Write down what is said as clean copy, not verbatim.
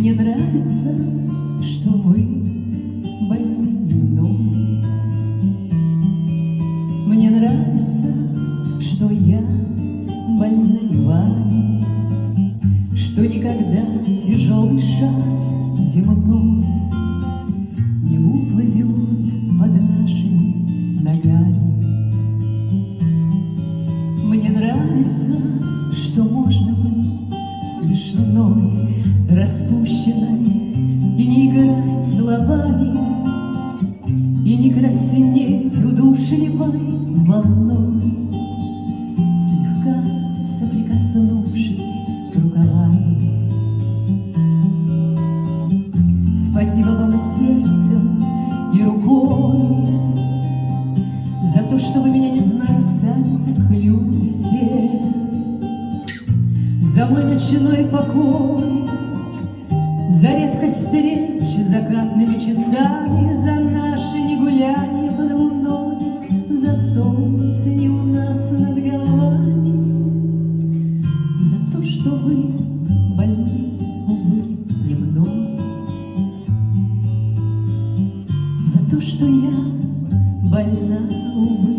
Мне нравится, что вы больны не мной. Мне нравится, что я больна не вами, что никогда тяжелый шар земной не уплывет под нашими ногами. Мне нравится, что можно быть смешной, распущенной и не играть словами, и не краснеть удушливой волной, слегка соприкоснувшись рукавами. Спасибо вам сердцем и рукой за то, что вы меня, не зная, сами так любите, за мой ночной покой, за редкость встреч закатными часами, за наши негуляния под луной, за солнце не у нас над головами, за то, что вы больны, увы, не мной, за то, что я больна, увы.